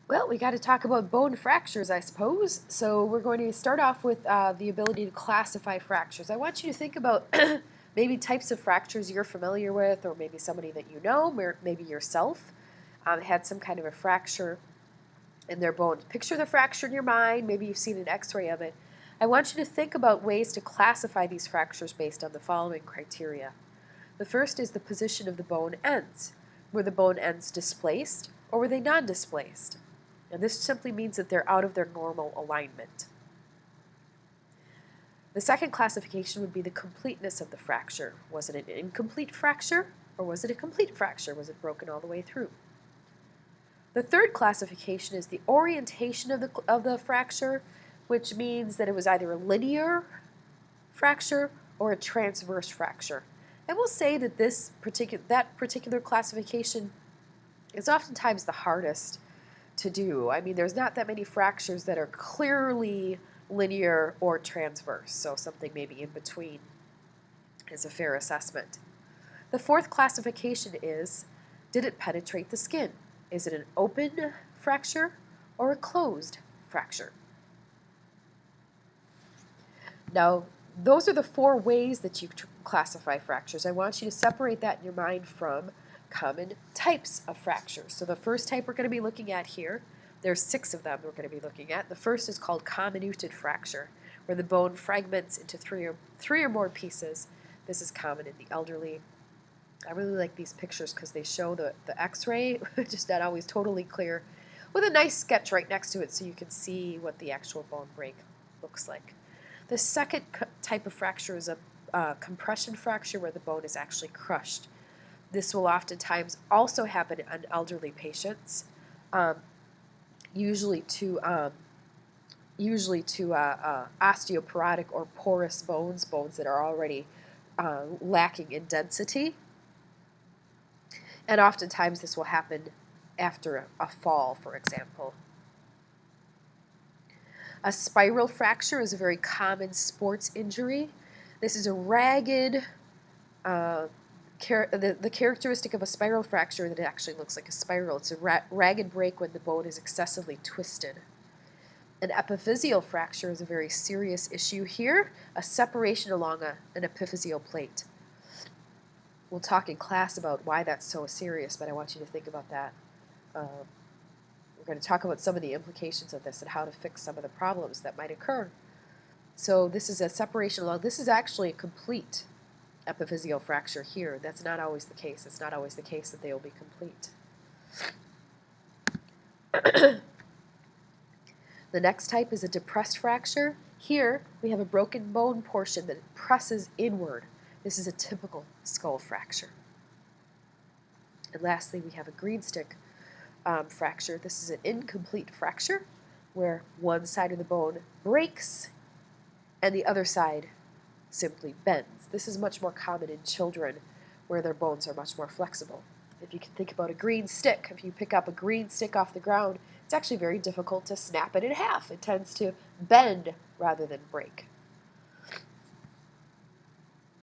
Well, we got to talk about bone fractures, I suppose. So we're going to start off with the ability to classify fractures. I want you to think about maybe types of fractures you're familiar with, or maybe somebody that you know, or maybe yourself had some kind of a fracture in their bones. Picture the fracture in your mind. Maybe you've seen an x-ray of it. I want you to think about ways to classify these fractures based on the following criteria. The first is the position of the bone ends. Were the bone ends displaced, or were they non-displaced? And this simply means that they're out of their normal alignment. The second classification would be the completeness of the fracture. Was it an incomplete fracture, or was it a complete fracture? Was it broken all the way through? The third classification is the orientation of the fracture, which means that it was either a linear fracture or a transverse fracture. And we'll say that that particular classification is oftentimes the hardest to do. I mean, there's not that many fractures that are clearly linear or transverse, so something maybe in between is a fair assessment. The fourth classification is, did it penetrate the skin? Is it an open fracture or a closed fracture? Now, those are the four ways that you classify fractures. I want you to separate that in your mind from common types of fractures. So the first type we're going to be looking at here, there's 6 of them we're going to be looking at. The first is called comminuted fracture, where the bone fragments into three or more pieces. This is common in the elderly. I really like these pictures because they show the x-ray, which is not always totally clear, with a nice sketch right next to it so you can see what the actual bone break looks like. The second type of fracture is a compression fracture where the bone is actually crushed. This will oftentimes also happen in elderly patients, usually to osteoporotic or porous bones that are already lacking in density. And oftentimes this will happen after a fall, for example. A spiral fracture is a very common sports injury. This is a ragged, the characteristic of a spiral fracture that it actually looks like a spiral. It's a ragged break when the bone is excessively twisted. An epiphyseal fracture is a very serious issue here, a separation along an epiphyseal plate. We'll talk in class about why that's so serious, but I want you to think about that. We're going to talk about some of the implications of this and how to fix some of the problems that might occur. So this is a separation along. This is actually a complete epiphyseal fracture here. That's not always the case. It's not always the case that they will be complete. The next type is a depressed fracture. Here we have a broken bone portion that presses inward. This is a typical skull fracture. And lastly, we have a green stick fracture. This is an incomplete fracture where one side of the bone breaks and the other side simply bends. This is much more common in children where their bones are much more flexible. If you can think about a green stick, if you pick up a green stick off the ground, it's actually very difficult to snap it in half. It tends to bend rather than break.